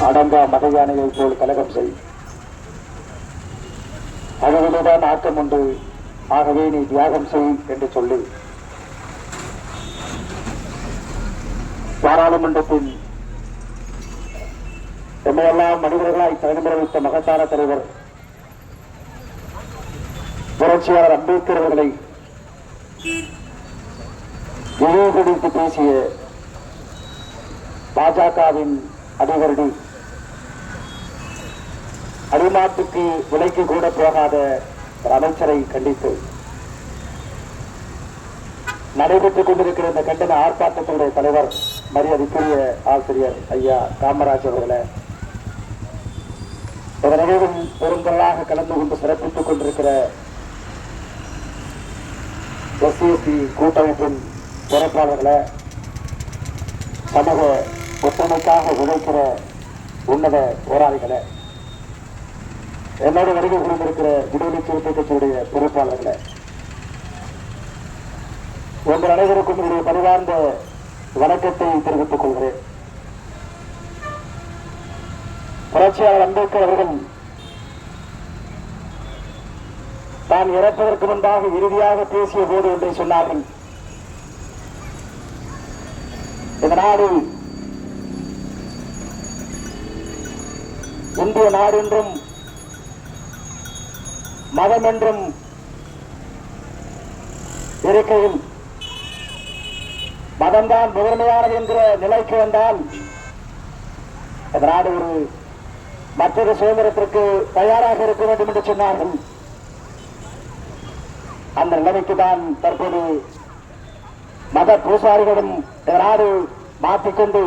அடங்கா மத யானையை போல் கலகம் செய். அழகில்தான் ஆக்கம் உண்டு, ஆகவே நீ தியாகம் செய் என்று சொல்லி பாராளுமன்றத்தின் எம்மையெல்லாம் மனிதர்களாய் தலைமுறை வைத்த மகத்தான தலைவர் புரட்சியாளர் அம்பேத்கர் அவர்களை இழிவுபடுத்தி பேசிய பாஜகவின் அதிபரடி அடிமாட்டுக்கு விலைக்கு கூட போகாத ஒரு அமைச்சரை கண்டித்து நடைபெற்றுக் கொண்டிருக்கிற இந்த கண்டன ஆர்ப்பாட்டத்தினுடைய தலைவர் மரியாதைக்குரிய ஆசிரியர் ஐயா காமராஜ் அவர்களை நிகழ்வும் பெருந்தலாக கலந்து கொண்டு சிறப்பித்துக் கொண்டிருக்கிற எஸ்சிஎஸ்டி கூட்டமைப்பின் பொறுப்பாளர்களை, சமூக ஒற்றுமைக்காக உழைக்கிற உன்னத போராளிகளை, என்னோட வருகை புரிந்திருக்கிற விடுதலை சிறுத்தை கட்சியுடைய பொறுப்பாளர்களை, உங்கள் அனைவருக்கும் என்னுடைய பணிவார்ந்த வணக்கத்தை தெரிவித்துக் கொள்கிறேன். புரட்சியாளர் அம்பேத்கர் அவர்கள் தான் இறப்பதற்கு முன்பாக இறுதியாக பேசிய போது ஒன்றை சொன்னார்கள். இந்த நாடு இந்திய நாடு என்றும் மதம் என்றும் இருக்கையில் மதம்தான் முதன்மையானது என்கிற நிலைக்கு வந்தால் இந்த நாடு ஒரு மற்றொரு சுதந்திரத்திற்கு தயாராக இருக்க வேண்டும் என்று சொன்னார்கள். அந்த நிலைமைக்கு தான் தற்போது மத பூசாரிகளும் இந்த நாடு மாற்றிக்கொண்டு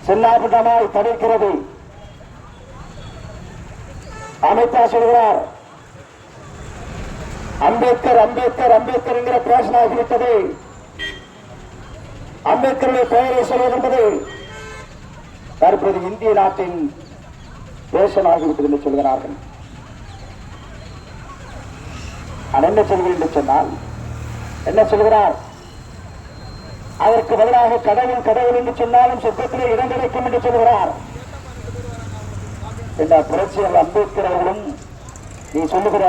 சின்னாபின்னமாய் தடுக்கிறது. அமித்ஷா சொல்கிறார், அம்பேத்கர் அம்பேத்கர் அம்பேத்கர் என்கிற பேஷன் ஆகிவிட்டது, அம்பேத்கருடைய பெயரை சொல்வது என்பது தற்போது இந்திய நாட்டின் பேஷன் ஆகிவிட்டது என்று சொல்கிறார்கள். என்ன சொல்கிறேன் என்று சொன்னால் என்ன சொல்கிறார்? அதற்கு பதிலாக கடவுள் கடவுள் என்று சொன்னாலும் சொர்க்கத்திலே இடம் கிடைக்கும் என்று சொல்கிறார். இந்த புரட்சியாளர் அம்பேத்கர் அவர்களும் நீ சொல்லுகிற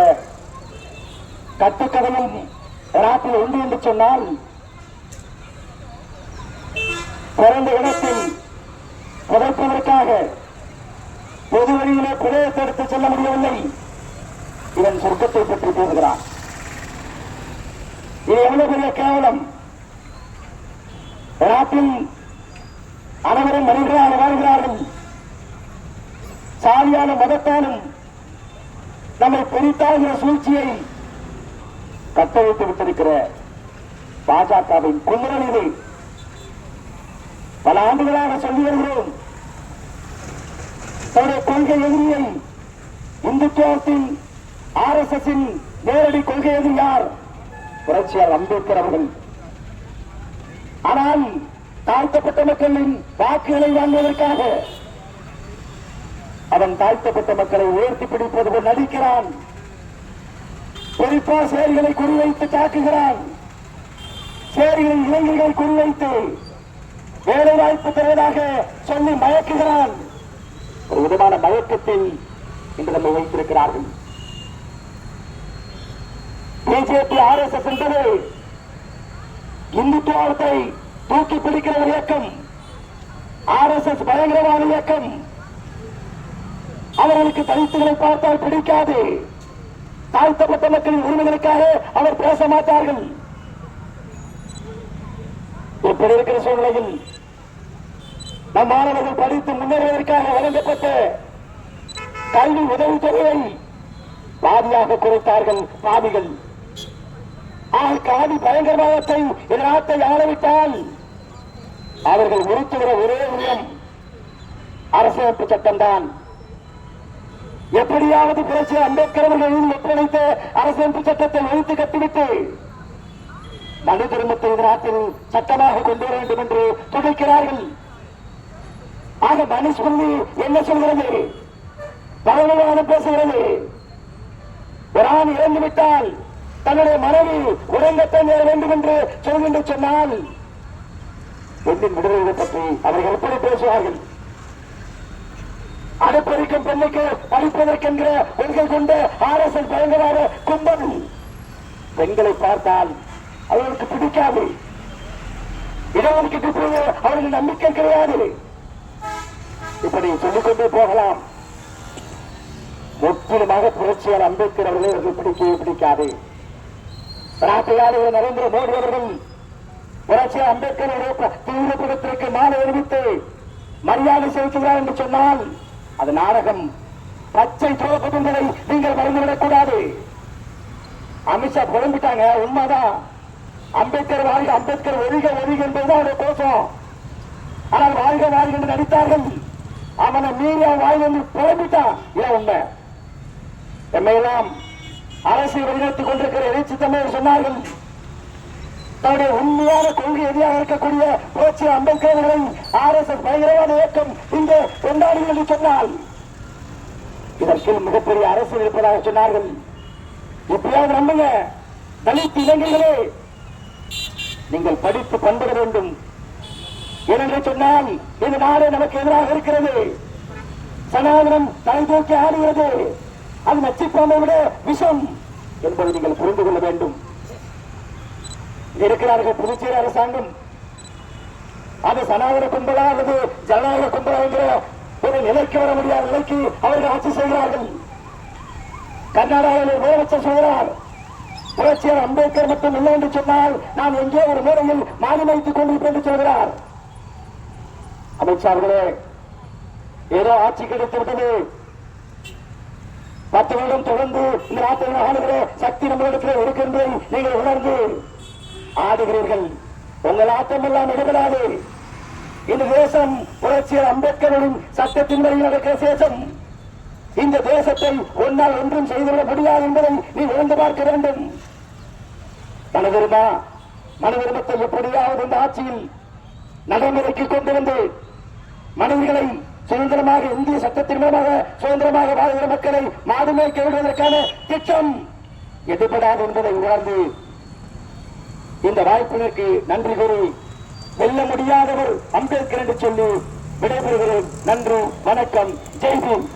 கட்டுக்கதையும் நாட்டில் உண்டு என்று சொன்னால் பிறந்த இடத்தில் புதைப்பதற்காக பொது வழியிலே புதையத்தை எடுத்து செல்ல முடியவில்லை. இவன் சொர்க்கத்தை பற்றி பேசுகிறான். இது எவ்வளவு பெரிய கேவலம்! நாட்டில் அனைவரும் மனிதர்களாக வாழ்கிறார்கள். சாதியாலும் மதத்தாலும் நம்மை பிரித்தாகிற சூழ்ச்சியை கட்டமைத்து விட்டிருக்கிற பாஜகவின் குமுறல் இது. பல ஆண்டுகளாக சொல்லி வருகிறோம். தன்னுடைய கொள்கை எதிரியை இந்துத்துவத்தின் RSS நேரடி கொள்கை எதிரி யார்? புரட்சியாளர் அம்பேத்கர் அவர்கள். ஆனால் தாழ்த்தப்பட்ட மக்களின் வாக்குகளை வாங்குவதற்காக அவன் தாழ்த்தப்பட்ட மக்களை உயர்த்தி பிடிப்பது போல் நடிக்கிறான். குறிப்பா சேரிகளை குறிவைத்து தாக்குகிறான். சேரிகளின் இளைஞர்களை குறிவைத்து வேலை வாய்ப்பு தருவதாக சொல்லி மயக்குகிறான். ஒரு விதமான மயக்கத்தில் இன்று நம்மை வைத்திருக்கிறார்கள். பிஜேபி RSS என்பது இந்துத்துவத்தை தூக்கி பிடிக்கிற ஒரு இயக்கம். RSS பயங்கரவாத இயக்கம். அவர்களுக்கு தலித்துகளை பார்த்தால் பிடிக்காது. தாழ்த்தப்பட்ட மக்களின் உரிமைகளுக்காக அவர் பேச மாட்டார்கள். இப்படி இருக்கிற சூழ்நிலையில் நம் மாணவர்கள் படித்து முன்னேறுவதற்காக வழங்கப்பட்ட கல்வி உதவித்தொகையை பாதியாக குறைத்தார்கள் பாதிகள். காதி பயங்கரவாதத்தை இந்த நாட்டை ஆளவிட்டால் அவர்கள் உறுத்துகிற ஒரே உள்ளம் அரசியலமைப்பு சட்டம்தான். எப்படியாவது புரட்சி அம்பேத்கர் அவர்கள் ஒப்படைத்த அரசியலமைப்பு சட்டத்தை ஒழித்து கட்டிவிட்டு மனு தர்மத்தை இந்த நாட்டில் சட்டமாக கொண்டு வர வேண்டும் என்று துடிக்கிறார்கள். ஆக மனுஸ்மிருதி என்ன சொல்கிறது? பரவலாக பேசுகிறது. ஒரு ஆண் இறந்துவிட்டால் தன்னுடைய மனைவி உடங்கத்தை நேர வேண்டும் என்று சொல்கின்ற சொன்னால் பெண்ணின் விடுதலை பற்றி அவர்கள் எப்படி பேசுவார்கள்? அடுப்பறிக்கும் பெண்ணுக்கு அளிப்பதற்கென்கிற கொள்கை கொண்ட RSS பயங்கரவாத கும்பல் பெண்களை பார்த்தால் அவர்களுக்கு பிடிக்காது. இடஒதுக்கீட்டு போது அவர்கள் நம்பிக்கை கிடையாது. இப்படி சொல்லிக்கொண்டே போகலாம். முற்றிலுமாக புரட்சியாளர் அம்பேத்கர் அவர்களை அவர்கள் பிடிக்கவே பிடிக்காது. நாட்டையாளர் நரேந்திர மோடி அவர்கள் புரட்சியாளர் அம்பேத்கர் தீவிரப்படத்திற்கு மாலை அறிவித்து மரியாதை செலுத்துகிறார் என்று சொன்னால் அது நாடகம். பச்சை துவக்கங்களை நீங்கள் மறந்துவிடக் கூடாது. அமித்ஷா புலம்பிட்டாங்க, உண்மைதான். அம்பேத்கர் வாழ்க, அம்பேத்கர் ஒழிக ஒழிக என்பதுதான் அவருடைய கோஷம். ஆனால் வாழ்க வாழ்க என்று நடித்தார்கள். அவனை மீறி அவன் வாழ்க என்று புலம்பிட்டான். இதான் உண்மை. எம்மையெல்லாம் அரசியல் வழிநடத்திக் கொண்டிருக்கிற எழுச்சி தமிழர் சொன்னார்கள், தன்னுடைய உண்மையான கொள்கை எதிராக இருக்கக்கூடிய புரட்சி அம்பேத்கரை RSS பயங்கரவாத இயக்கம் இங்கே கொண்டாடுங்கள் என்று சொன்னால் இதற்கு மிகப்பெரிய அரசியல் இருப்பதாக சொன்னார்கள். எப்படியாவது நம்புங்க தலித் இளைஞர்களே, நீங்கள் படித்து பண்பட வேண்டும். ஏனென்று சொன்னால் இந்த நாடு நமக்கு எதிராக இருக்கிறது. சனாதனம் தலை தூக்கி ஆடுகிறது. அது நச்சுப்பாமை விட விஷம் என்பதை நீங்கள் புரிந்து கொள்ள வேண்டும். இருக்கிறார்கள் புதுச்சேரி அரசாங்கம். அது சனாதன கும்பலா அல்லது ஜனநாயக கும்பலா என்கிற ஒரு நிலைக்கு வர முடியாத நிலைக்கு அவர்கள் ஆட்சி செய்கிறார்கள். கர்நாடகாவில் முதலமைச்சர் சொல்கிறார், புரட்சியாளர் அம்பேத்கர் மட்டும் இல்லை என்று சொன்னால் நான் எங்கே ஒரு மூலையில் மாறி வைத்துக் கொண்டிருப்பேன் என்று சொல்கிறார். அமைச்சர்களே, ஏதோ ஆட்சி கிடைத்து விட்டது, 10 வருடம் தொடர்ந்து இந்த நாட்டில் ஆளுகிற சக்தி நம்மளிடத்தில் இருக்கு என்பதை நீங்கள் உணர்ந்து ஆடுகிறீர்கள். உங்கள் ஆட்டம் எல்லாம் இடப்படாது. இந்த தேசம் புரட்சியாளர் அம்பேத்கரின் சட்டத்தின் வழி நடக்கிற தேசம். இந்த தேசத்தை ஒன்றால் ஒன்றும் செய்துவிட முடியாது என்பதை நீ உணர்ந்து பார்க்க வேண்டும். மனவிரும்பத்தை எப்படியாவது இந்த ஆட்சியில் நடைமுறைக்கு கொண்டு வந்து மனிதர்களை சுதந்திரமாக இந்திய சட்டத்தின் மூலமாக சுதந்திரமாக வாழ்கிற மக்களை மாடு மேய்க்க விடுவதற்கான திட்டம் எடுபடாது என்பதை உணர்ந்து இந்த வாய்ப்பிற்கு நன்றி கூறி, வெல்ல முடியாதவர் அம்பேத்கர் என்று சொல்லி விடைபெறுகிறேன். நன்றி, வணக்கம், ஜெய்ஹிந்த்.